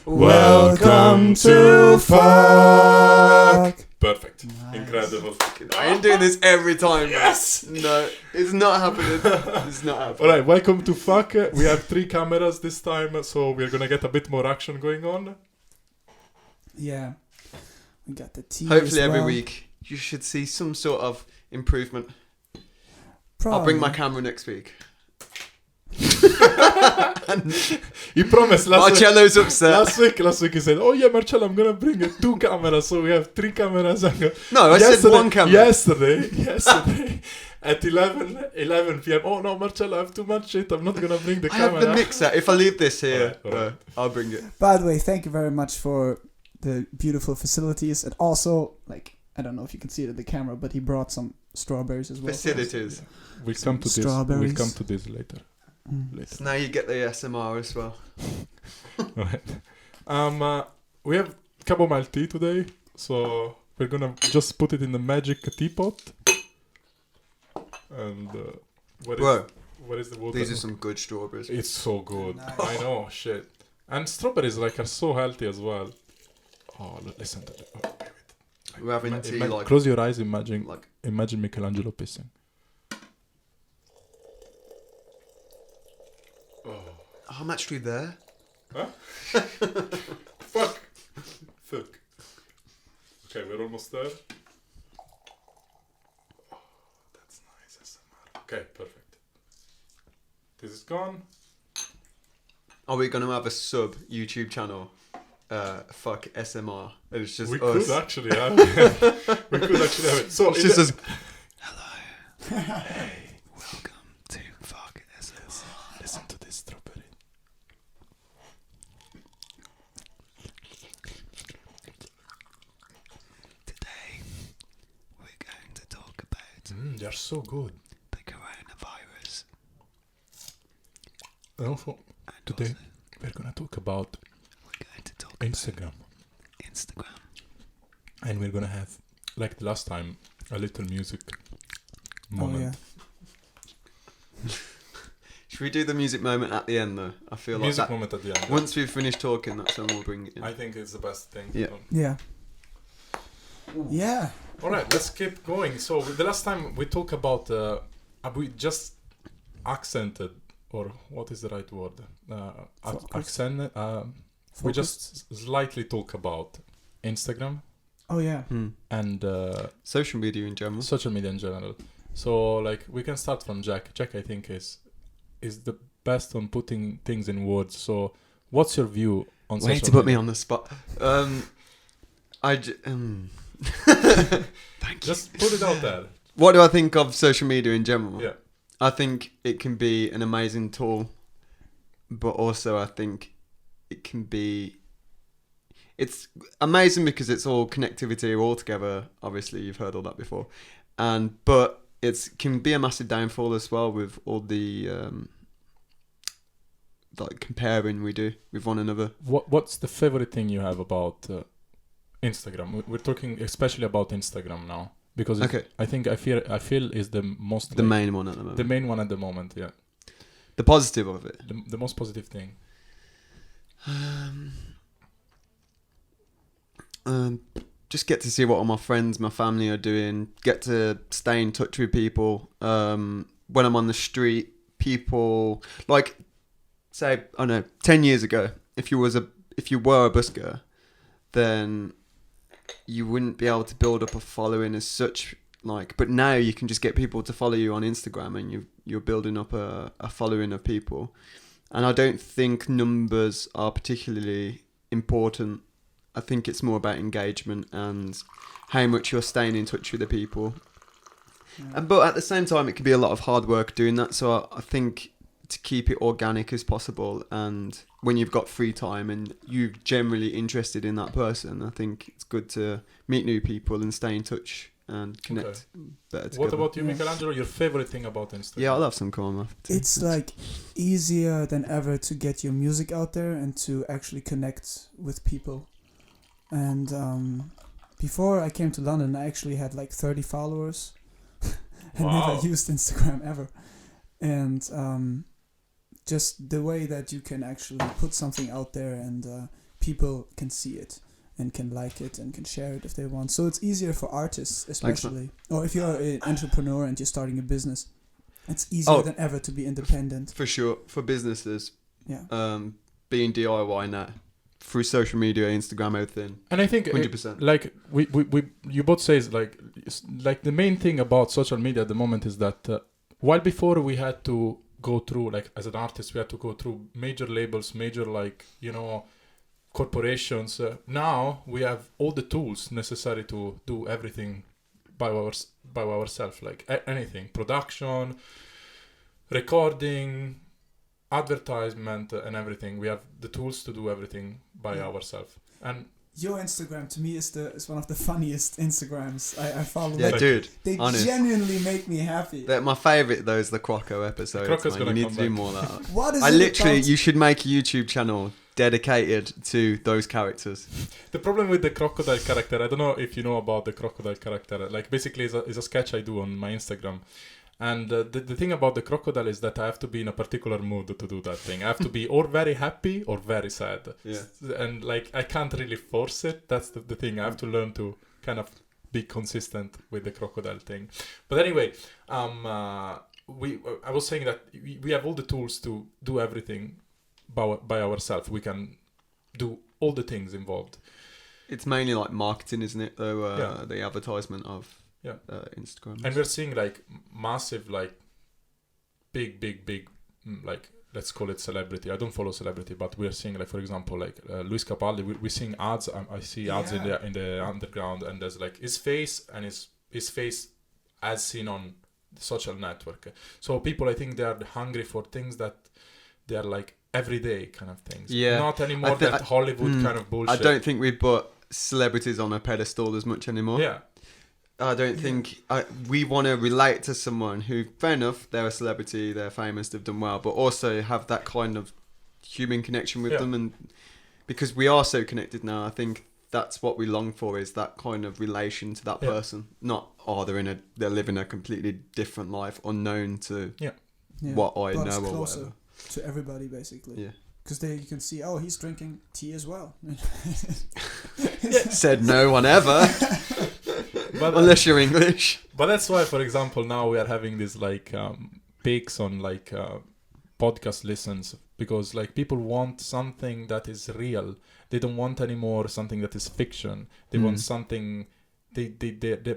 Welcome to FOK. Perfect. Nice. Incredible. I ain't doing this every time. Yes. No, it's not happening. It's not happening. Alright, welcome to FOK. We have 3 cameras this time, so we're gonna get a bit more action going on. Yeah. We got the tea. Hopefully as every well. week you should see some sort of improvement. Probably. I'll bring my camera next week. You promised last Marcello's upset. Last week he said, "Oh yeah, Marcello, I'm gonna bring 2 cameras, so we have 3 cameras." No, I said 1 camera. Yesterday, at 11 p.m. Oh no, Marcello, I have too much shit. I'm not gonna bring the I camera. have the mixer. If I leave this here, Alright. I'll bring it. By the way, thank you very much for the beautiful facilities. And also, I don't know if you can see it in the camera, but he brought some strawberries as well. Facilities. We'll come to this. Strawberries. We'll come to this later. So now you get the SMR as well. Alright. We have chamomile tea today, so we're gonna just put it in the magic teapot. And Whoa, what is the water? these are some good strawberries. It's so good. Nice. I know, shit. And strawberries are so healthy as well. Oh, listen to that. Oh, wait. We're having tea like... Close your eyes. Imagine like Michelangelo pissing. Oh. I'm actually there. Huh? Fuck. Okay, we're almost there. Oh, that's nice SMR. Okay, perfect. This is gone. Are we going to have a sub YouTube channel? Fuck SMR. It's just We us. could actually have it. We could actually have it. So It's just us. Hello. Hey. Welcome to Fuck SMR. Listen to this strawberry. Today, we're going to talk about They're so good. the coronavirus. And also, And today also, we're gonna talk about we're going to talk Instagram. about Instagram. And we're gonna have, like the last time, a little music Oh, moment. yeah. Should we do the music moment at the end though? I feel Music like that. moment at the end. Once we've finished talking, that's when we'll bring it in. I think it's the best thing. Yeah. Yeah. Yeah. Alright, let's keep going. So the last time we talked about, we just accented, or what is the right word? Accent. We just slightly talk about Instagram Oh, yeah. and Social media in general. social media in general. So we can start from Jack. Jack, I think is the best on putting things in words. So what's your view on social Way to put me media? on the spot. Thank you. Just put it out there. What do I think of social media in general? Yeah. I think it can be an amazing tool, but also I think it can be... It's amazing because it's all connectivity all together. Obviously, you've heard all that before. But it can be a massive downfall as well with all the comparing we do with one another. What's the favorite thing you have about Instagram? We're talking especially about Instagram now because Okay. I feel is the most The main one at the moment. the main one at the moment. Yeah, The positive of it. the most positive thing. Just get to see what all my friends, my family are doing. Get to stay in touch with people. When I'm on the street, people say, I don't know, 10 years ago, if you were a busker, then you wouldn't be able to build up a following as such. But now you can just get people to follow you on Instagram, and you're building up a following of people. And I don't think numbers are particularly important. I think it's more about engagement and how much you're staying in touch with the people. Yeah. But at the same time, it can be a lot of hard work doing that. So I think to keep it organic as possible, and when you've got free time and you're generally interested in that person, I think it's good to meet new people and stay in touch and connect better together. What about you, Yeah. Michelangelo? Your favorite thing about Instagram? Yeah, I'll have some corn after. It's easier than ever to get your music out there and to actually connect with people. And before I came to London, I actually had 30 followers. I never used Instagram ever. And just the way that you can actually put something out there and people can see it and can like it and can share it if they want. So it's easier for artists, especially, or if you're an entrepreneur and you're starting a business, it's easier than ever to be independent. For sure, for businesses. Yeah. Being DIY now through social media, Instagram, everything. And I think 100%. Like we you both say is like the main thing about social media at the moment is that while before we had to go through, like as an artist, we had to go through major labels, major like, you know, corporations. Now we have all the tools necessary to do everything by ourselves, like anything, production, recording, advertisement, and everything. We have the tools to do everything by ourselves. And your Instagram to me is one of the funniest Instagrams I follow. Yeah, like, dude. they honest. genuinely make me happy. My favourite though is the Croco episodes. Croco's Man. gonna You need come to do back. more of that. What is I it literally, about? you should make a YouTube channel dedicated to those characters. the problem with the crocodile character, I don't know if you know about the crocodile character. Like basically, is a sketch I do on my Instagram. And the thing about the crocodile is that I have to be in a particular mood to do that thing. I have to be or very happy or very sad. Yeah. And like I can't really force it. That's the thing. I have to learn to kind of be consistent with the crocodile thing. But anyway, I was saying that we have all the tools to do everything by ourselves. We can do all the things involved. It's mainly like marketing, isn't it? Though the advertisement of Instagram. And we're seeing like massive, like big, like let's call it celebrity. I don't follow celebrity, but we're seeing like, for example, like Luis Capaldi. We're seeing ads. I see ads in the underground, and there's like his face and his face as seen on the social network. So people, I think they are hungry for things that they are like everyday kind of things. Yeah. Not anymore that Hollywood kind of bullshit. I don't think we put celebrities on a pedestal as much anymore. Yeah. I don't think we want to relate to someone who, fair enough, they're a celebrity, they're famous, they've done well, but also have that kind of human connection with them. And because we are so connected now, I think that's what we long for, is that kind of relation to that person. Not, they're living a completely different life, unknown to what I but know it's or closer whatever. to everybody, basically. Yeah. Because you can see, he's drinking tea as well. Said no one ever. But, unless you're English. But that's why, for example, now we are having this like peaks on like podcast listens, because like people want something that is real. They don't want anymore something that is fiction. They want something. They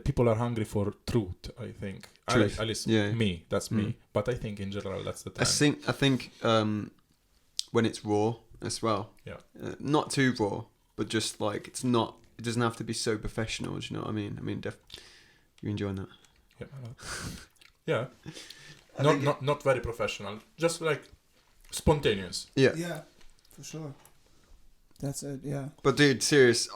people are hungry for truth. I think. Truth. At least me. That's me. But I think in general that's the time. I think when it's raw as well. Yeah. Not too raw, but just like it's not. It doesn't have to be so professional. Do you know what I mean? I mean, you enjoying that? Yeah. Yeah. Not very professional. Just like spontaneous. Yeah. Yeah, for sure. That's it. Yeah. But dude, serious.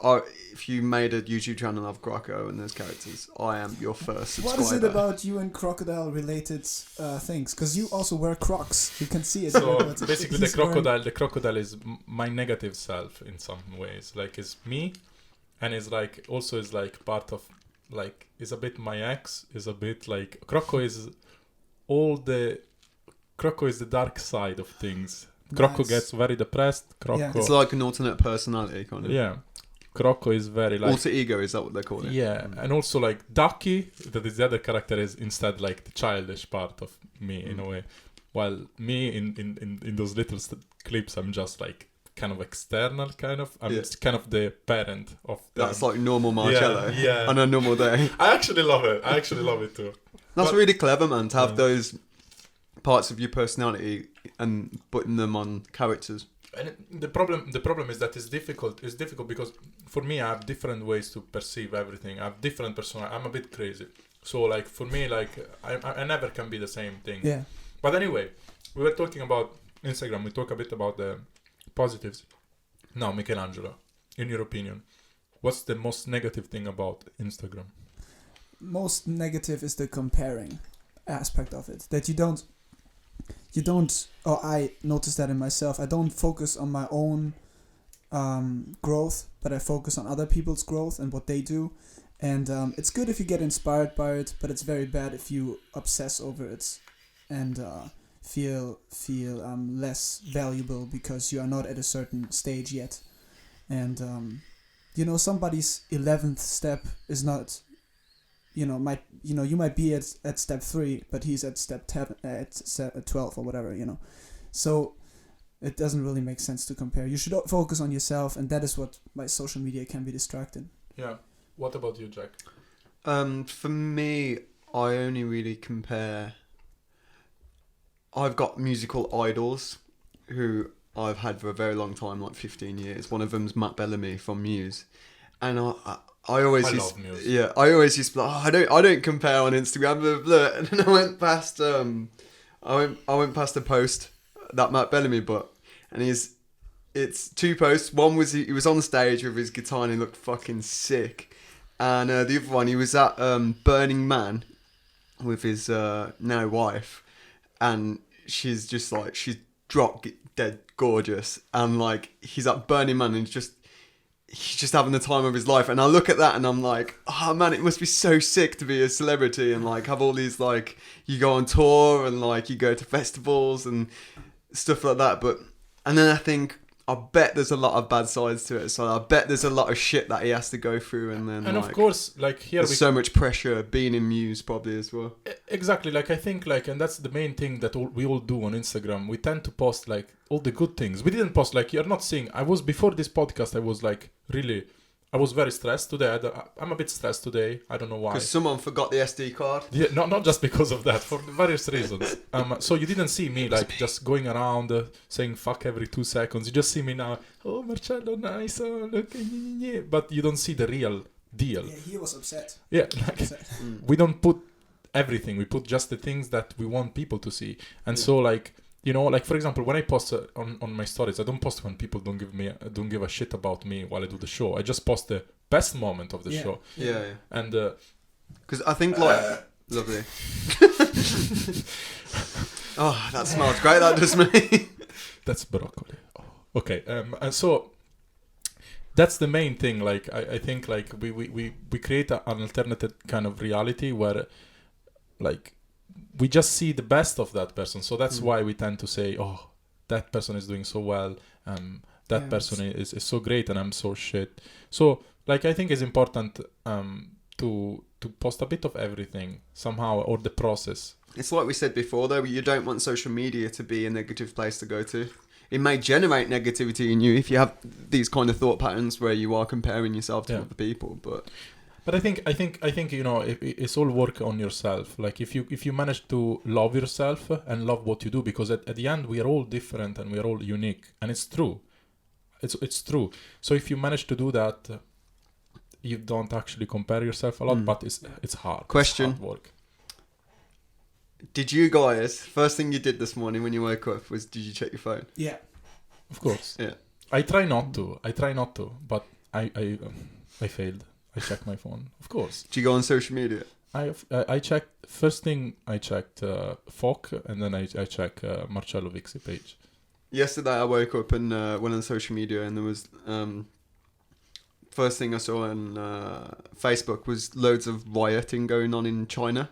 If you made a YouTube channel of Croco and those characters, I am your first subscriber. What is it about you and crocodile related things? Because you also wear Crocs. You can see it. So basically, the crocodile is my negative self in some ways. Like it's me. And it's like also is like part of like is a bit my ex, is a bit like Croco is the dark side of things. Croco gets very depressed. Croco It's like an alternate personality kind of. Yeah. Croco is very like alter ego, is that what they call it? Yeah. And also like Ducky, that is the other character, is instead like the childish part of me in a way. While me in those little clips I'm just like kind of external, kind of. I'm kind of the parent of them. That's like normal Marcello yeah. on a normal day. I actually love it too. That's really clever, man, to have those parts of your personality and putting them on characters. And the problem is that it's difficult. It's difficult because for me I have different ways to perceive everything. I have different persona. I'm a bit crazy. So like for me, like I never can be the same thing. Yeah. But anyway, we were talking about Instagram. We talk a bit about the positives. Now, Michelangelo, in your opinion, what's the most negative thing about Instagram? Most negative is the comparing aspect of it. That you don't, or I noticed that in myself, I don't focus on my own growth, but I focus on other people's growth and what they do. And it's good if you get inspired by it, but it's very bad if you obsess over it and feel less valuable because you are not at a certain stage yet. and somebody's 11th step is not, you might be at step 3, but he's at step 10, at 12 or whatever, so it doesn't really make sense to compare. You should focus on yourself, and that is what my social media can be distracted. Yeah. What about you, Jack? For me, I only really compare. I've got musical idols who I've had for a very long time, like 15 years. One of them's Matt Bellamy from Muse, and I always love Muse. Yeah, I always used to be like, I don't compare on Instagram, blah, blah. And then I went past a post that Matt Bellamy put, and it's 2 posts. One was he was on stage with his guitar and he looked fucking sick, and the other one, he was at Burning Man with his now wife, and she's just like, she's drop dead gorgeous, and like he's at Burning Man and he's just having the time of his life. And I look at that and I'm like, oh man, it must be so sick to be a celebrity and like have all these, like, you go on tour and like you go to festivals and stuff like that. And then I think, I bet there's a lot of bad sides to it. So I bet there's a lot of shit that he has to go through. And then, and of course, like, here there's so much pressure being in Muse probably as well. Exactly. Like, I think, like, and that's the main thing that we all do on Instagram. We tend to post like all the good things. We didn't post, like, you're not seeing. Before this podcast, I was like, really, I was very stressed today. I'm a bit stressed today. I don't know why. Because someone forgot the SD card. Yeah, not just because of that, for various reasons. So you didn't see me like just going around saying fuck every 2 seconds. You just see me now. Oh, Marcello, nice. Oh, look, but you don't see the real deal. Yeah, he was upset. Yeah, like, we don't put everything. We put just the things that we want people to see. And so, like, like, for example, when I post on my stories, I don't post when people don't give a shit about me while I do the show. I just post the best moment of the show. Yeah. And because I think, like, lovely. Oh, that smells great. That does me. That's broccoli. Oh. Okay. And so that's the main thing. Like, I think, like, we create an alternative kind of reality where, like, we just see the best of that person. So that's why we tend to say, oh, that person is doing so well. That person is so great and I'm so shit. So, like, I think it's important to post a bit of everything somehow, or the process. It's like we said before, though, you don't want social media to be a negative place to go to. It may generate negativity in you if you have these kind of thought patterns where you are comparing yourself to other people, But I think it's all work on yourself. Like, if you manage to love yourself and love what you do, because at the end we are all different and we are all unique, and it's true. It's true. So if you manage to do that, you don't actually compare yourself a lot, but it's hard. Question: it's hard work. Did you guys, first thing you did this morning when you woke up was, did you check your phone? Yeah, of course. Yeah. I try not to, but I failed. I checked my phone, of course. Did you go on social media? I checked, first thing I checked FOK, and then I checked Marcello Vixi page. Yesterday I woke up and went on social media, and there was, first thing I saw on Facebook was loads of rioting going on in China.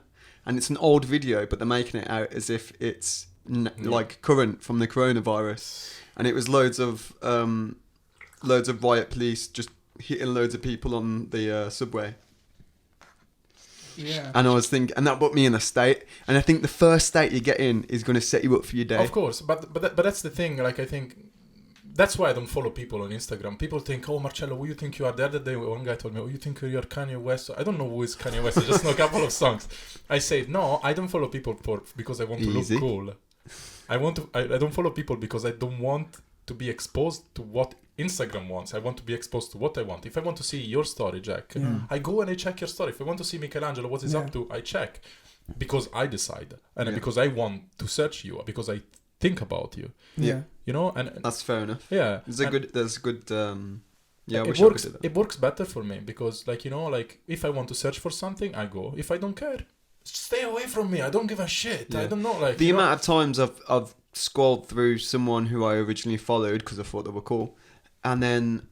And it's an old video, but they're making it out as if it's like current from the coronavirus. And it was loads of riot police just hitting loads of people on the subway. Yeah. And I was thinking, and that put me in a state. And I think the first state you get in is going to set you up for your day. Of course, but that's the thing. Like, I think that's why I don't follow people on Instagram. People think, oh, Marcello, who you think you are? The other day, one guy told me, oh, you think you're Kanye West? I don't know who is Kanye West. I just know a couple of songs. I say, no, I don't follow people because I want to look cool. I don't follow people because I don't want to be exposed to what Instagram wants. I want to be exposed to what I want. If I want to see your story, Jack, I go and I check your story. If I want to see Michelangelo, what he's up to, I check. Because I decide. And because I want to search you. Because I think about you. Yeah. And that's fair enough. Yeah. There's a good it works better for me because, like, like, if I want to search for something, I go. If I don't care, stay away from me. I don't give a shit. Yeah. I don't know, like, the amount of times I've scrolled through someone who I originally followed because I thought they were cool, and then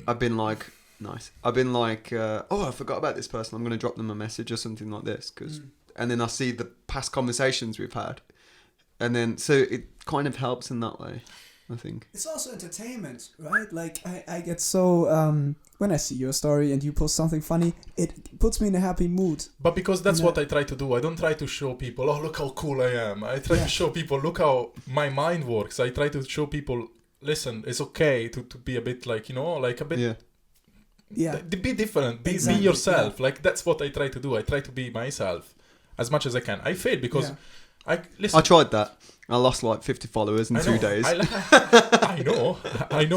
I've been like, nice. I've been like, oh, I forgot about this person. I'm going to drop them a message or something like this, and then I see the past conversations we've had. And then, so it kind of helps in that way. I think. It's also entertainment, right? Like I get so when I see your story and you post something funny, it puts me in a happy mood. But because that's what I try to do. I don't try to show people, oh, look how cool I am. I try to show people, look how my mind works. I try to show people, listen, it's okay to be a bit like, like a bit... Be different. Be yourself. Like, that's what I try to do. I try to be myself as much as I can. I fail because... I tried that. I lost like 50 followers in 2 days. I know.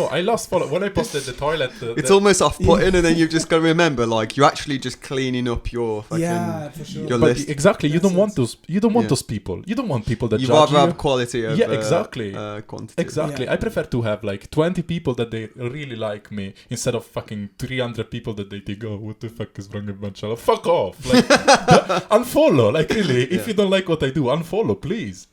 I lost followers. When I posted the toilet... it's almost off-putting, and then you've just got to remember, like, you're actually just cleaning up your fucking... for sure. Your list. Exactly. You don't want those... You don't want those people. You don't want people that judge you. You rather have quality over exactly. Quantity. Exactly. I prefer to have, like, 20 people that they really like me instead of fucking 300 people that they think, oh, what the fuck is wrong with Manchala? Fuck off. Like, unfollow. Like, really, if you don't like what I do, unfollow, please.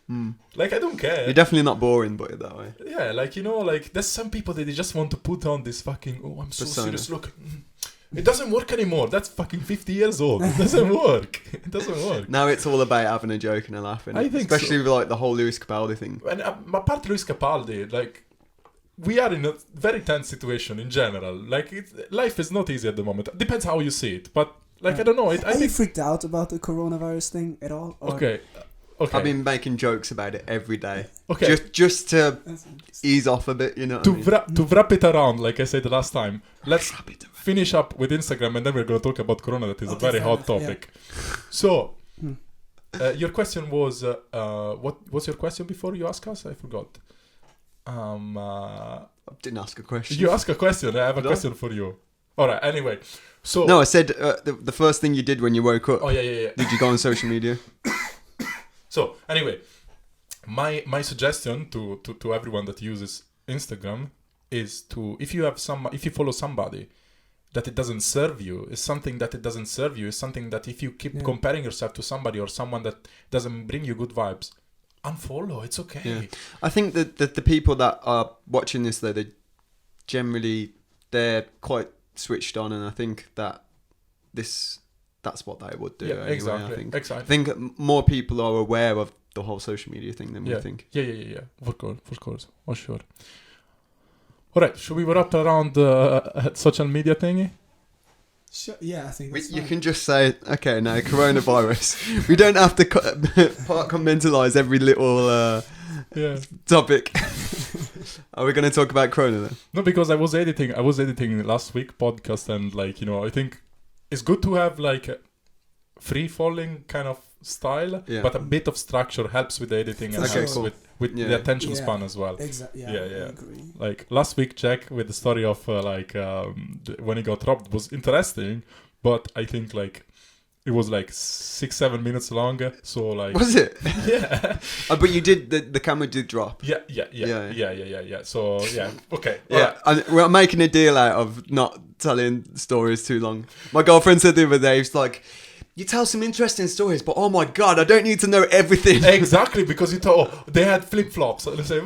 Like, I don't care. You're definitely not boring, but it that way. Yeah, like, like, there's some people that they just want to put on this fucking, oh, I'm so serious, look. It doesn't work anymore. That's fucking 50 years old. It doesn't work. It doesn't work. Now it's all about having a joke and a laugh. I think especially with, like, the whole Lewis Capaldi thing. And apart Lewis Capaldi, like, we are in a very tense situation in general. Like, life is not easy at the moment. Depends how you see it. But, like, I don't know. Are you freaked out about the coronavirus thing at all? Or? Okay. I've been making jokes about it every day. Okay. Just to ease off a bit, you know. To wrap it around, like I said the last time, let's finish up with Instagram, and then we're going to talk about Corona. That is a very hot topic. Yeah. So, your question was, what was your question before you asked us? I forgot. I didn't ask a question. You asked a question. I have a question for you. All right. Anyway, so no, I said the first thing you did when you woke up. Oh yeah. Did you go on social media? So anyway, my suggestion to everyone that uses Instagram is to, if you follow somebody that it doesn't serve you, is something that it doesn't serve you, is something that if you keep comparing yourself to somebody or someone that doesn't bring you good vibes, unfollow. It's okay. Yeah. I think that the people that are watching this, though, they're quite switched on, and I think that that's what they would do. Yeah, anyway, exactly. I think more people are aware of the whole social media thing than we think. Yeah. For course. For sure. All right, should we wrap around social media thingy? Sure. Yeah, I think that's you can just say, okay, now coronavirus. We don't have to compartmentalize every little topic. Are we going to talk about Corona then? No, because I was editing last week podcast, and like, I think it's good to have like a free falling kind of style, but a bit of structure helps with the editing and helps with the attention span as well. Exactly. Yeah. I agree. Like last week, Jack with the story of when he got robbed was interesting, but I think like it was like 6-7 minutes longer. So like, was it? Yeah. But you did the camera did drop. Yeah. So yeah, okay. Yeah, and we're making a deal out of not telling stories too long. My girlfriend said the other day, she's like, you tell some interesting stories, but oh my god, I don't need to know everything. Exactly, because you thought they had flip flops. So say,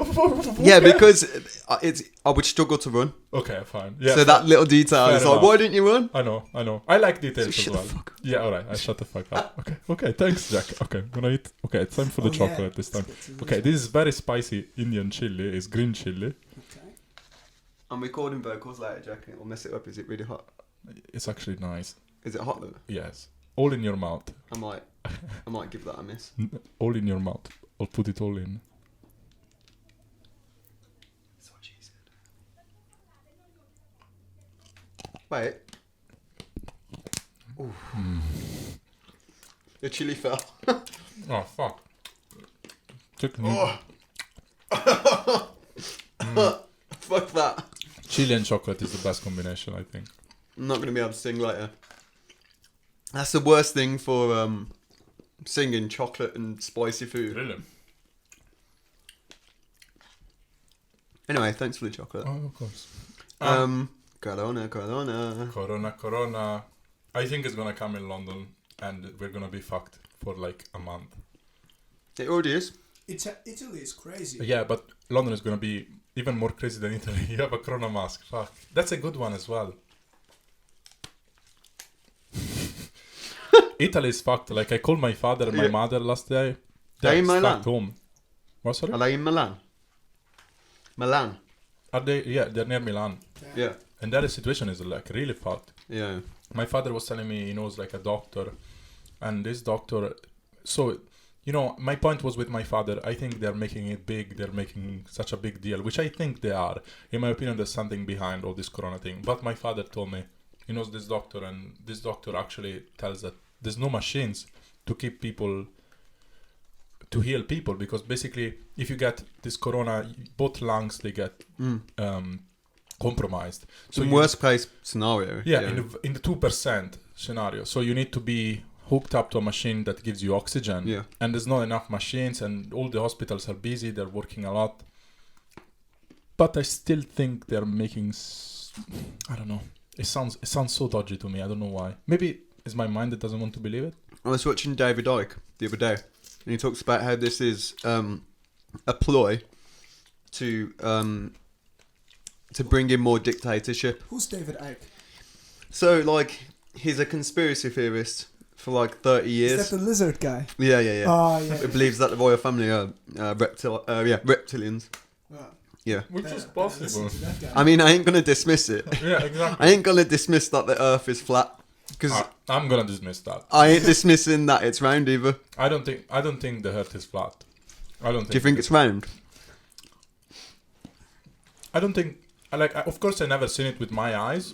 yeah, because I would struggle to run. Okay, fine. Yeah. So that little detail is like, why didn't you run? I know. I like details as well. Shut the fuck up. Yeah, all right. I shut the fuck up. Okay. Thanks, Jack. Okay, I'm gonna eat. Okay, it's time for the chocolate this time. Okay, this is very spicy Indian chili. It's green chili. Okay. I'm recording vocals later, Jack. It'll mess it up. Is it really hot? It's actually nice. Is it hot though? Yes. All in your mouth. I might give that a miss. All in your mouth. I'll put it all in. That's what she said. Wait. The chili fell. Oh, fuck. Chicken. Fuck that. Chili and chocolate is the best combination, I think. I'm not going to be able to sing later. That's the worst thing for singing, chocolate and spicy food. Really? Anyway, thanks for the chocolate. Oh, of course. Corona. I think it's gonna come in London, and we're gonna be fucked for like a month. It already is. Italy is crazy. Yeah, but London is gonna be even more crazy than Italy. You have a Corona mask. Fuck. That's a good one as well. Italy is fucked. Like, I called my father and my mother last day. They're in Milan. Home. What, sorry? Are they in Milan? Milan. Are they? Yeah, they're near Milan, Yeah. and that situation is like really fucked. Yeah. My father was telling me he knows like a doctor, and this doctor. So, my point was with my father. I think they're making it big. They're making such a big deal, which I think they are. In my opinion, there's something behind all this corona thing. But my father told me he knows this doctor, and this doctor actually tells that there's no machines to keep people, to heal people, because basically if you get this corona, both lungs they get compromised. So in worst case scenario. in the 2% scenario, so you need to be hooked up to a machine that gives you oxygen. Yeah. And there's not enough machines, and all the hospitals are busy. They're working a lot. But I still think they're making. I don't know. It sounds so dodgy to me. I don't know why. Maybe it's my mind that doesn't want to believe it. I was watching David Icke the other day, and he talks about how this is a ploy to bring in more dictatorship. Who's David Icke? So, like, he's a conspiracy theorist for like 30 years. Is that the lizard guy? Yeah. Oh, yeah. He believes that the royal family are reptilians. Wow. Yeah. Which is possible. That guy. I mean, I ain't gonna dismiss it. Yeah, exactly. I ain't gonna dismiss that the Earth is flat, because I'm gonna dismiss that. I ain't dismissing that it's round either. I don't think the Earth is flat. I don't think. Do you think it's round? I don't think. Of course, I never seen it with my eyes,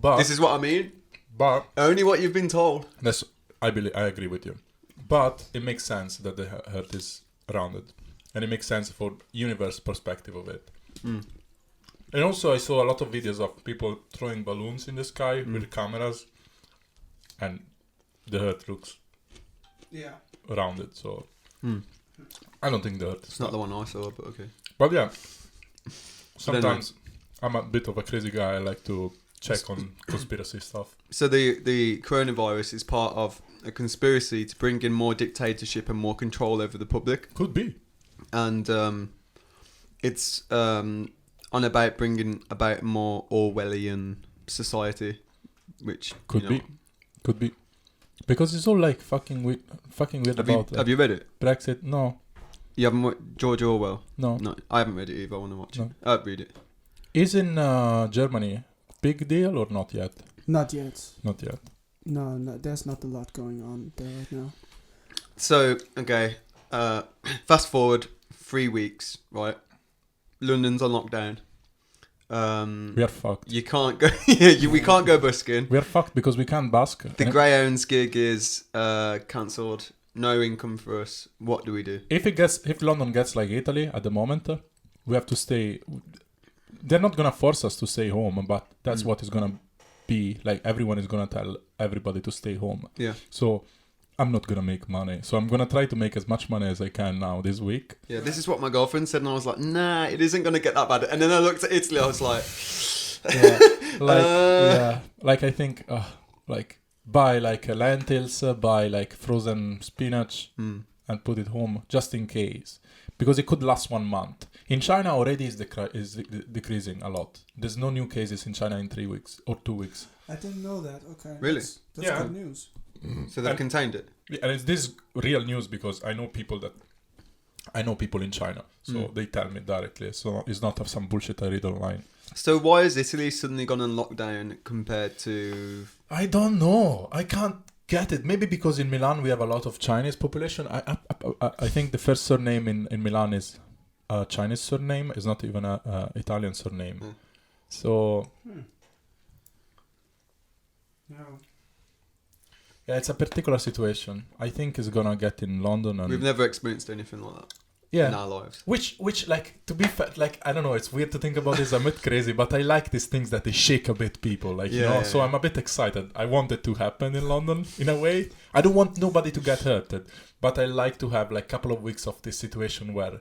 but This is what I mean. but Only what you've been told. I agree with you. But it makes sense that the Earth is rounded, and it makes sense for universe perspective of it. And also, I saw a lot of videos of people throwing balloons in the sky with cameras, and the Earth looks rounded. So I don't think the Earth is It's not the one I saw, but okay. But yeah, sometimes I'm a bit of a crazy guy. I like to check on conspiracy stuff. So the coronavirus is part of a conspiracy to bring in more dictatorship and more control over the public. Could be. And it's on about bringing about a more Orwellian society, which Could be. Because it's all like fucking weird Have you read it? Brexit. No. You haven't read George Orwell? No. No, I haven't read it either. I want to watch No. it. Read it. Is in Germany big deal or not yet? Not yet. Not yet. No, there's not a lot going on there right now. So, okay, fast forward 3 weeks, right? London's on lockdown. We are fucked. You can't go. We can't go busking. We are fucked because we can't busk. The Greyhounds gig is cancelled. No income for us. What do we do? If London gets like Italy at the moment, we have to stay. They're not gonna force us to stay home, but that's what is gonna be. Like everyone is gonna tell everybody to stay home. Yeah. So I'm not gonna make money. So I'm gonna try to make as much money as I can now this week. Yeah, this is what my girlfriend said, and I was like, nah, it isn't gonna get that bad. And then I looked at Italy, I was like, like I think buy like lentils, buy like frozen spinach, and put it home just in case, because it could last 1 month. In China already is decreasing a lot. There's no new cases in China in 3 weeks or 2 weeks. I didn't know that. Okay. Really? That's good news. So they've contained it. Yeah, and it's this real news because I know people in China, so they tell me directly. So it's not some bullshit I read online. So why has Italy suddenly gone on lockdown compared to? I don't know. I can't get it. Maybe because in Milan we have a lot of Chinese population. I think the first surname in Milan is a Chinese surname. It's not even a Italian surname. So yeah, it's a particular situation. I think it's gonna get in London, and We've never experienced anything like that in our lives. Which like, to be fair, like, I don't know, it's weird to think about this, I'm a bit crazy, but I like these things that they shake a bit people, like, so I'm a bit excited. I want it to happen in London, in a way. I don't want nobody to get hurted, but I like to have like a couple of weeks of this situation where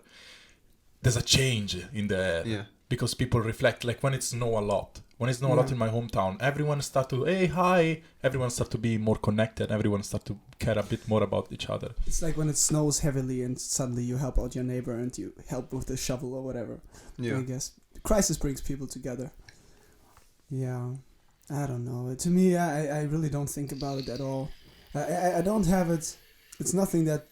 there's a change in the air. Yeah. Because people reflect, like when it snow a lot. When it snow a lot in my hometown, everyone start to, hey, hi. Everyone start to be more connected. Everyone start to care a bit more about each other. It's like when it snows heavily and suddenly you help out your neighbor and you help with the shovel or whatever. Yeah. I guess. Crisis brings people together. Yeah. I don't know. To me, I really don't think about it at all. I don't have it. It's nothing that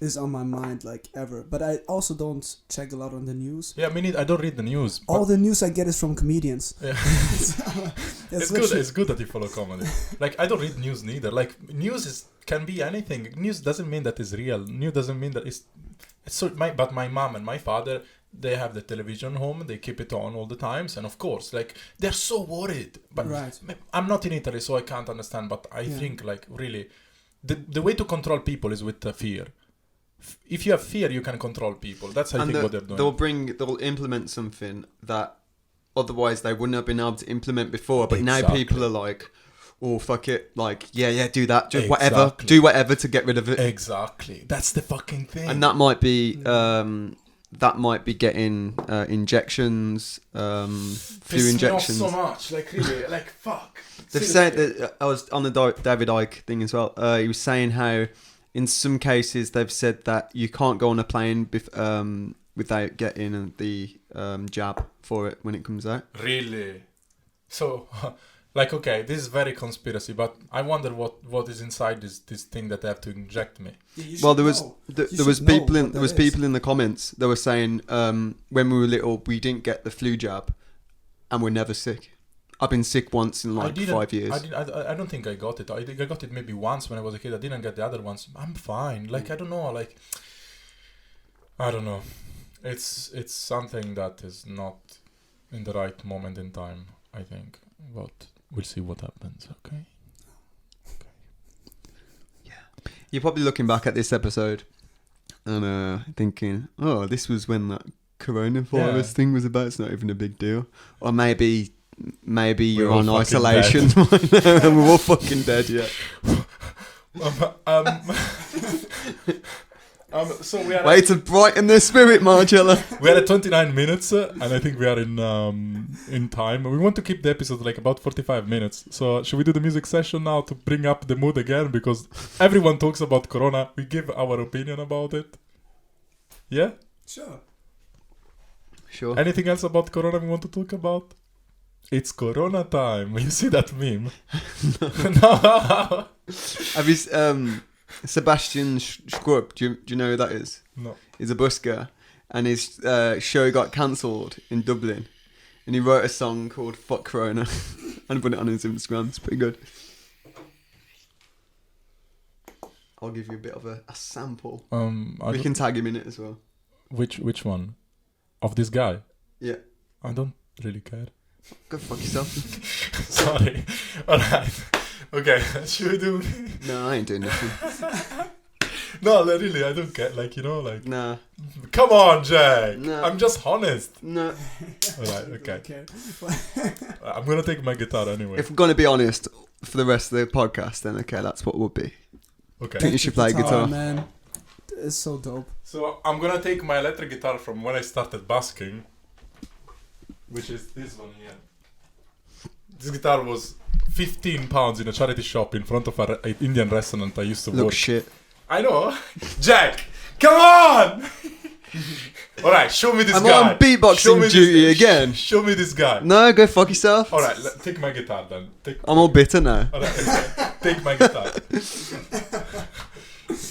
is on my mind like ever. But I also don't check a lot on the news. Yeah, I don't read the news. All the news I get is from comedians. Yeah. So, It's good. It's good that you follow comedy. Like I don't read news neither. Like news can be anything. News doesn't mean that it's real. News doesn't mean that it's so. But my mom and my father, they have the television home. They keep it on all the times, and of course, like they're so worried. But right. I'm not in Italy, so I can't understand. But I think like really, the way to control people is with fear. If you have fear, you can control people. That's I think what they're doing. They'll implement something that otherwise they wouldn't have been able to implement before. But now people are like, oh fuck it, like yeah, do that, do whatever, do whatever to get rid of it. Exactly, that's the fucking thing. And that might be getting injections, flu injections. Me off so much, like really, like fuck. They've said that I was on the David Icke thing as well. He was saying how in some cases they've said that you can't go on a plane without getting the jab for it when it comes out. Really? So, like, okay, this is very conspiracy, but I wonder what is inside this thing that they have to inject me. Well, there was people in the comments that were saying when we were little we didn't get the flu jab, and we're never sick. I've been sick once in 5 years. I don't think I got it. I think I got it maybe once when I was a kid. I didn't get the other ones. I'm fine. Like I don't know. Like I don't know. It's something that is not in the right moment in time, I think. But we'll see what happens. Okay. Yeah. You're probably looking back at this episode and thinking, oh, this was when that coronavirus thing was about. It's not even a big deal. Or maybe you're on isolation right now and we're all fucking dead yet. So we are way to brighten their spirit, Marcella. We are at 29 minutes and I think we are in time. We want to keep the episode like about 45 minutes. So should we do the music session now to bring up the mood again? Because everyone talks about Corona. We give our opinion about it. Yeah? Sure. Anything else about Corona we want to talk about? It's Corona time. You see that meme? No. Have you Sebastian Scrub? Do you know who that is? No. He's a busker, and his show got cancelled in Dublin, and he wrote a song called "Fuck Corona" and put it on his Instagram. It's pretty good. I'll give you a bit of a sample. We can tag him in it as well. Which one? Of this guy? Yeah. I don't really care. Go fuck yourself. Sorry. Alright. Okay, should we do... No, I ain't doing nothing. No, really, I don't get, like, you know, like... Nah. Come on, Jack! No. I'm just honest. No. Alright, okay. I'm gonna take my guitar anyway. If we're gonna be honest for the rest of the podcast, then okay, that's what we'll be. Okay. I think you should play guitar. Man. It's so dope. So, I'm gonna take my electric guitar from when I started busking, which is this one here. This guitar was £15 in a charity shop in front of an Indian restaurant I used to work. Look shit. I know. Jack, come on! Alright, show me this guy. I'm on beatboxing duty again. Show me this guy. No, go fuck yourself. Alright, take my guitar then. I'm all bitter now. Alright, okay. Take my guitar.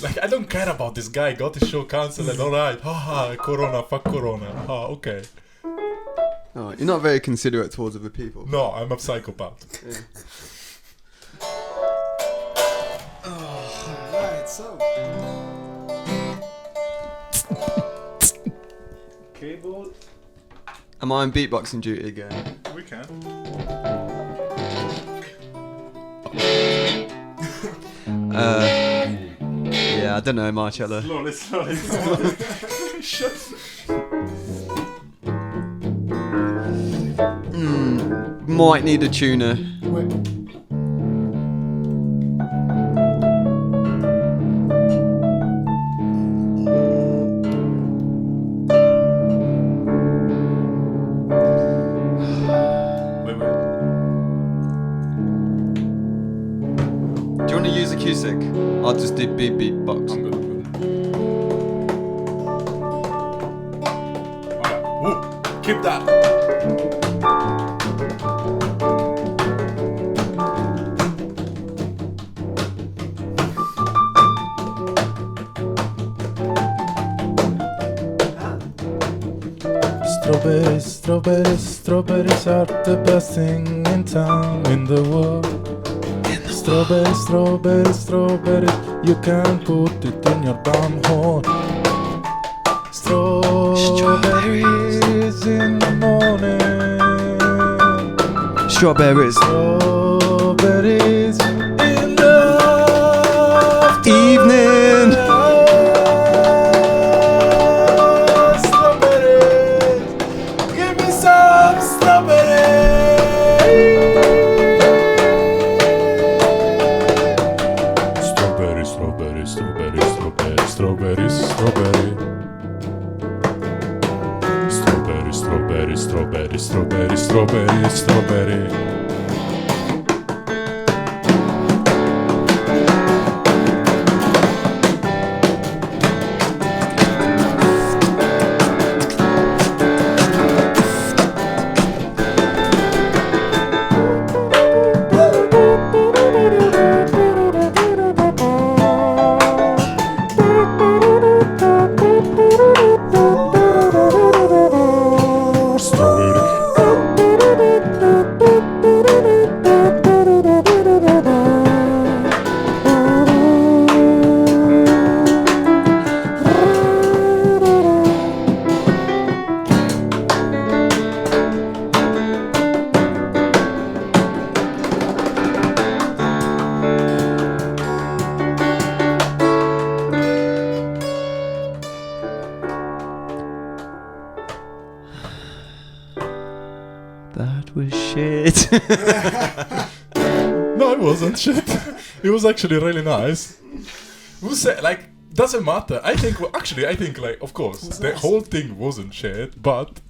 Like, I don't care about this guy. Got his show cancelled. Alright. Haha, Corona, fuck Corona. Ah, okay. Oh, you're not very considerate towards other people. No, I'm a psychopath. Yeah. Alright, so. Cable. Am I on beatboxing duty again? We can. Yeah, I don't know, Marcella. Slowly. Shut. Might need a tuner. Wait. Do you want to use acoustic? I'll just do beatbox. I'm good. Alright. Woo. Keep that. Strawberries are the best thing in town, in the world. Strawberries, you can put it in your bum hole. Strawberries in the morning. Strawberries. Strawberries in the Evening. Strawberries, give me some strawberries. Strawberry. That was shit. No, it wasn't shit. It was actually really nice. Who said, like, doesn't matter. I think, like, of course, It's the nice. whole thing wasn't shit, but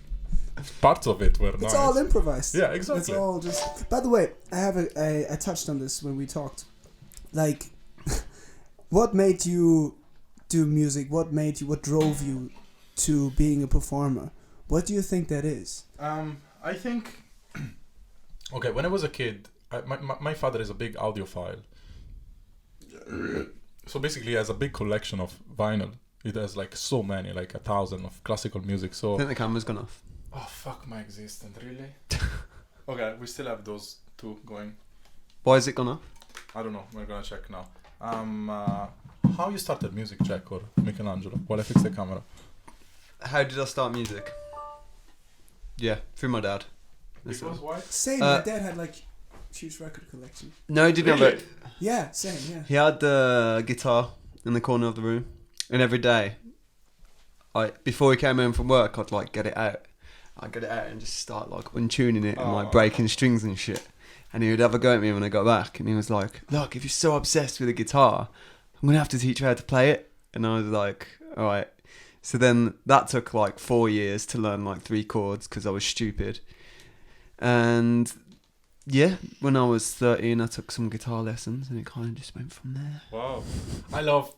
parts of it were nice. It's all improvised. Yeah, exactly. It's all just. By the way, I touched on this when we talked. Like, what made you do music? What drove you to being a performer? What do you think that is? I think. Okay, when I was a kid, my father is a big audiophile. So basically, he has a big collection of vinyl. It has like so many, like 1,000 of classical music. I So. think the camera's gone off. Oh fuck my existence, really? Okay, we still have those two going. Why is it gone off? I don't know. We're gonna check now. How you started music, Jack or Michelangelo? While I fix the camera. How did I start music? Yeah, through my dad. It was why? Same. My dad had like huge record collection. No, he didn't have it. Yeah, same. Yeah. He had the guitar in the corner of the room, and every day, before he came home from work, I'd like get it out. I'd get it out and just start like untuning it and like breaking strings and shit. And he would have a go at me when I got back, and he was like, "Look, if you're so obsessed with the guitar, I'm gonna have to teach you how to play it." And I was like, "All right." So then that took like 4 years to learn like 3 chords because I was stupid. And yeah, when I was 13, I took some guitar lessons, and it kind of just went from there. Wow. I love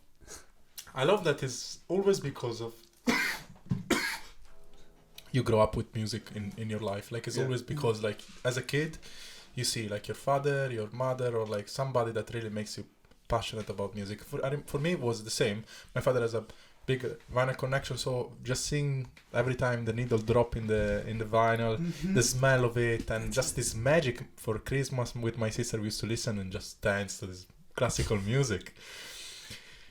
that it's always because of you grow up with music in your life. Like it's always because like as a kid, you see like your father, your mother, or like somebody that really makes you passionate about music. For me, it was the same. My father has a big vinyl connection, so just seeing every time the needle drop in the vinyl, the smell of it, and just this magic. For Christmas with my sister, we used to listen and just dance to this classical music.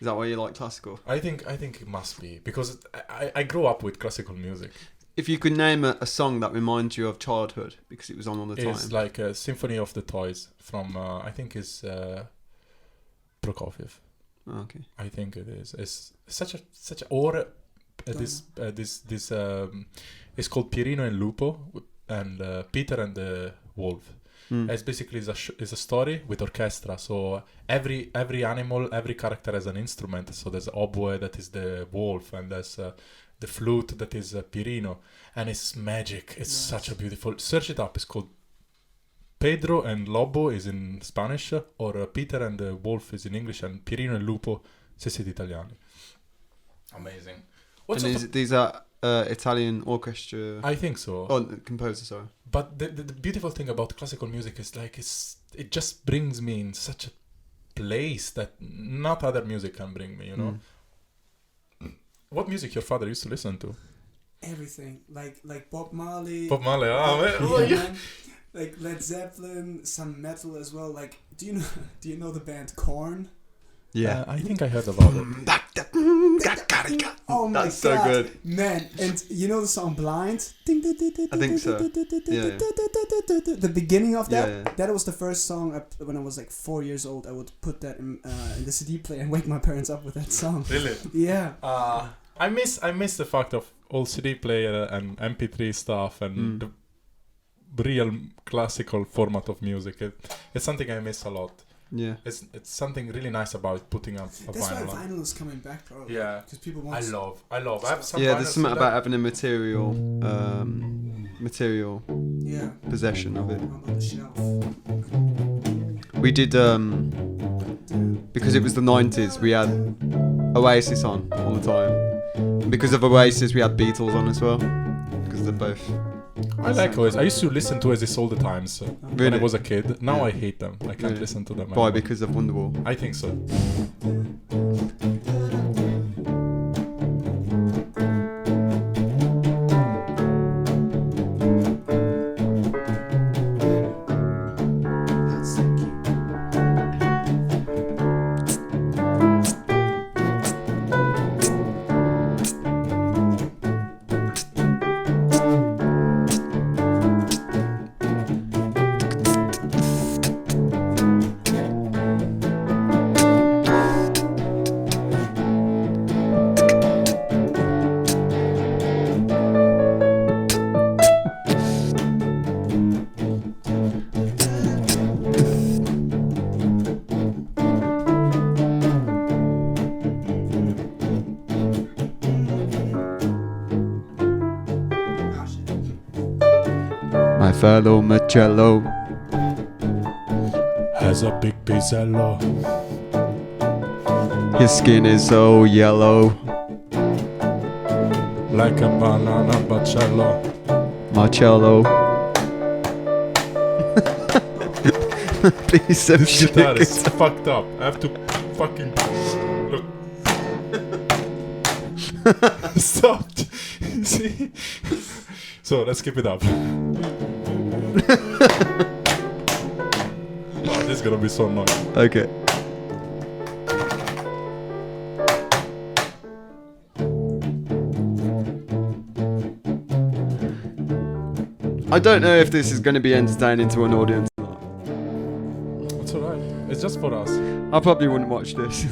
Is that why you like classical? I think it must be because I grew up with classical music. If you could name a song that reminds you of childhood because it was on all the time. It's like a Symphony of the Toys from I think it's Prokofiev. Oh, okay. I think it is. It's such a or this it's called Pierino and Lupo and Peter and the Wolf. It's basically is a story with orchestra. So every animal, every character has an instrument. So there's oboe that is the wolf, and there's the flute that is Pierino, and it's magic. It's such a beautiful. Search it up. It's called Pedro and Lobo is in Spanish, or Peter and the Wolf is in English, and Pierino and Lupo se siete italiani. Amazing. These are Italian orchestra. I think so. Oh, composer, sorry. But the beautiful thing about classical music is like it just brings me in such a place that not other music can bring me. You know. What music your father used to listen to? everything, like Bob Marley. Bob Marley, Man. Like Led Zeppelin, some metal as well. Like, do you know the band Korn? Yeah. I think I heard about it. Oh my That's so god, good. man! And you know the song Blind? I think so. Yeah. The beginning of that. Yeah. That was the first song when I was like 4 years old. I would put that in the CD player and wake my parents up with that song. Really? Yeah. I miss the fact of old CD player and MP3 stuff and the real classical format of music. It's something I miss a lot. Yeah. It's something really nice about putting up a That's vinyl. why vinyl is coming back, probably. Yeah. Because people want. I love. I have some Yeah, vinyls there's something that- about having a material Yeah. possession of it. On the shelf. We did because it was the 90s. We had Oasis on all the time. And because of Oasis, we had Beatles on as well. Because they're both. I like Oasis. I used to listen to Oasis all the time. So when I Really? was a kid. Now Yeah. I hate them. I can't Really? listen to them. Why? anymore. Because of Wonderwall. I think so. That's so cute. Ah, shit. My fellow Marcello. Has a big pizzello. His skin is so yellow. Like a banana bacello. Marcello. Please, some This guitar shit. is fucked up. I have to fucking look. Stop. See? So let's keep it up. Oh, this is gonna be so annoying. Okay. I don't know if this is going to be entertaining to an audience. It's alright. It's just for us. I probably wouldn't watch this.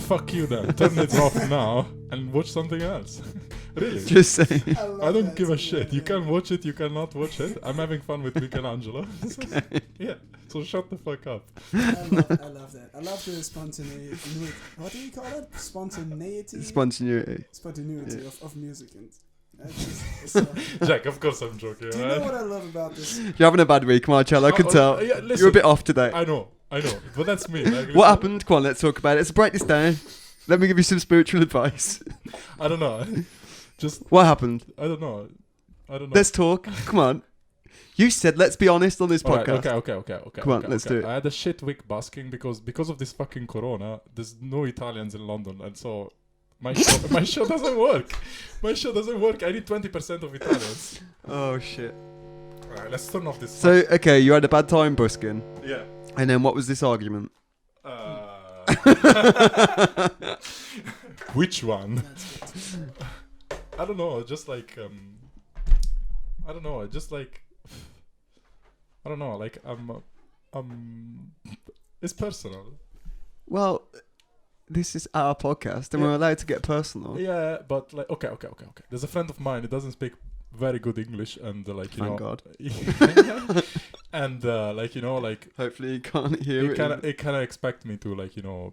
Fuck you then. Turn it off now and watch something else. Really? Just saying. love I don't that give a so shit. much, You man. can watch it, you cannot watch it. I'm having fun with Michelangelo. Yeah. So shut the fuck up. I love that. I love the spontaneity. What do you call it? Spontaneity. Spontaneity. Spontaneity Yeah. of music and. It's so, Jack, of course I'm joking. do you know what I love about this? You're having a bad week, Marcel. I can tell. Yeah, listen, You're a bit off today. I know. But that's me. Like, What happened? Come on, let's talk about it. Let's break this down. Let me give you some spiritual advice. I don't know. Just, What happened? I don't know. Let's talk. Come on. You said let's be honest on this Alright, podcast. okay. Come on, let's do it. I had a shit week busking because of this fucking corona. There's no Italians in London, and so my show doesn't work. My show doesn't work. I need 20% of Italians. Oh shit. Alright, let's turn off this. So okay, you had a bad time busking, Yeah. and then what was this argument? Which one? That's good. I don't know. Just like I don't know. Just like I don't know. Like it's personal. Well, this is our podcast, and Yeah. we're allowed to get personal. Yeah, but like okay. There's a friend of mine who doesn't speak very good English, and like you Thank know, God. and like you know, like Hopefully, you can't hear it. it kind of expect me to like you know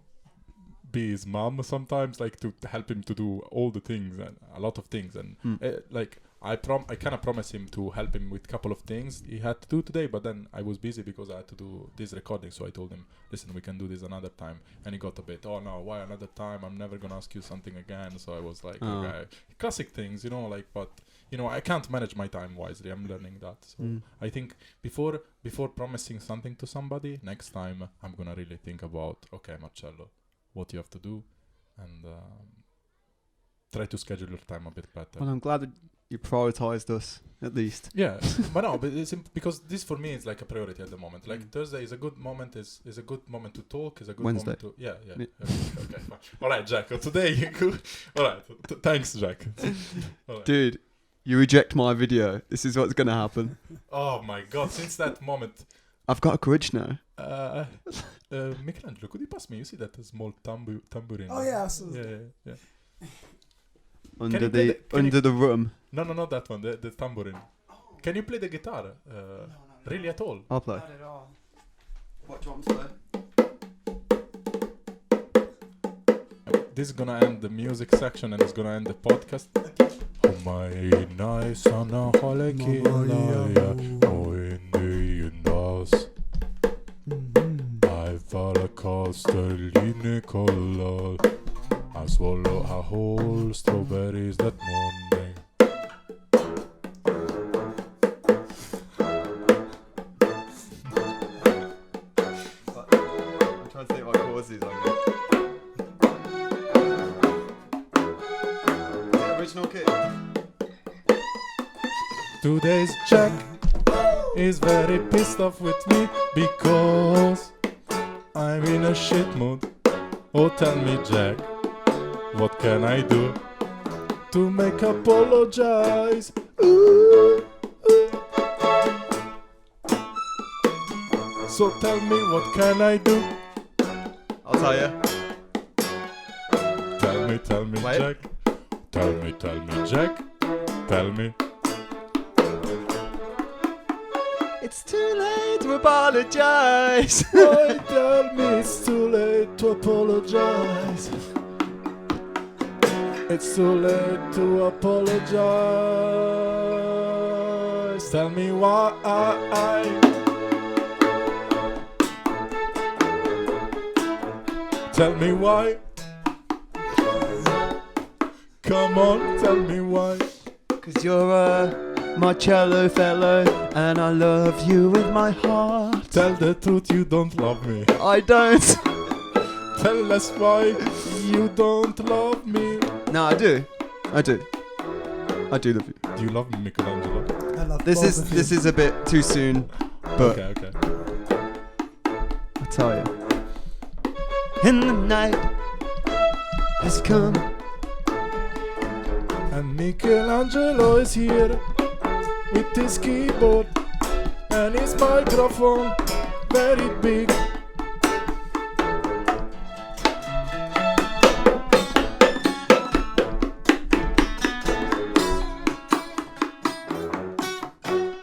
be his mom sometimes, like to help him to do all the things and a lot of things, and like I kind of promised him to help him with a couple of things he had to do today, but then I was busy because I had to do this recording, so I told him, listen, we can do this another time, and he got a bit, oh no, why another time? I'm never gonna ask you something again. So I was like, okay, classic things, you know, like, but you know, I can't manage my time wisely. I'm learning that. So I think before promising something to somebody, next time I'm gonna really think about, okay, Marcello, what you have to do, and try to schedule your time a bit better. Well, I'm glad that you prioritized us at least. Yeah, but no, but it's because this for me is like a priority at the moment. Like Thursday is a good moment. Is a good moment to talk. Is a good Wednesday. moment to Okay, fine. All right, Jack. Today you could. All right. Thanks, Jack. All right. Dude, you reject my video. This is what's gonna happen. Oh my God! Since that moment, I've got a grudge now. Michelangelo, could you pass me? You see that small tambourine? Oh yeah, absolutely. Yeah. Under you play the the room. No, not that one. The tambourine. Can you play the guitar? Really at all? I'll play. Not at all. What drums play? This is gonna end the music section and it's gonna end the podcast. I swallow a whole strawberries that morning. I'm trying to think what chords these are. Original kit. Today's Jack is very pissed off with me because I'm in a shit mood. Oh, tell me, Jack, what can I do to make apologize? Ooh, ooh. So tell me, what can I do? I'll tell you. Tell me, Wait. Jack. Tell me, Jack. Tell me. It's too late to apologize. Why tell me it's too late to apologize? It's too late to apologize. Tell me why. Tell me why. Come on, tell me why. 'Cause you're my cello fellow, and I love you with my heart. Tell the truth, you don't love me. I don't. Tell us why you don't love me. No, I do. I do love you. Do you love me, Michelangelo? I love This both is of you. this is a bit too soon, but Okay. I'll tell you. And the night has come. And Michelangelo is here with his keyboard and his microphone very big.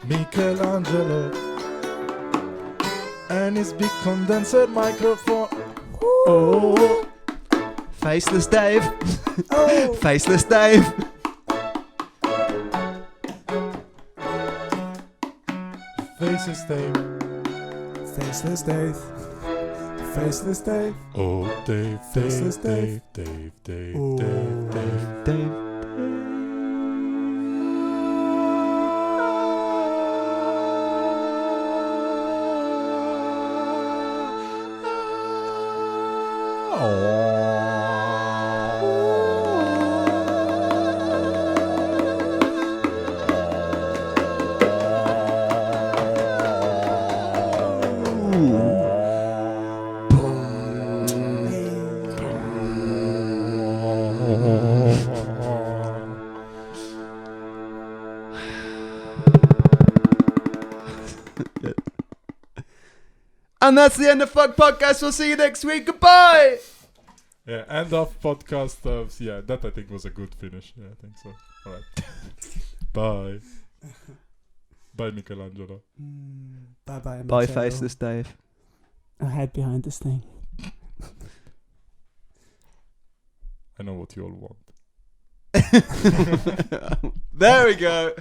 Michelangelo and his big condenser microphone. Oh, Faceless Dave. Oh. Faceless Dave. faces Dave. Faceless Dave. Faceless Dave. Oh, Dave, Faceless Dave, Dave. Dave, Dave, Oh. Dave, Dave. Dave. And that's the end of FOK Podcast. We'll see you next week. Goodbye. Yeah, end of podcast. Yeah, that I think was a good finish. Yeah, I think so. All right. Bye. Bye, Michelangelo. Bye bye. Bye, Faceless Dave. I hide behind this thing. I know what you all want. There we go.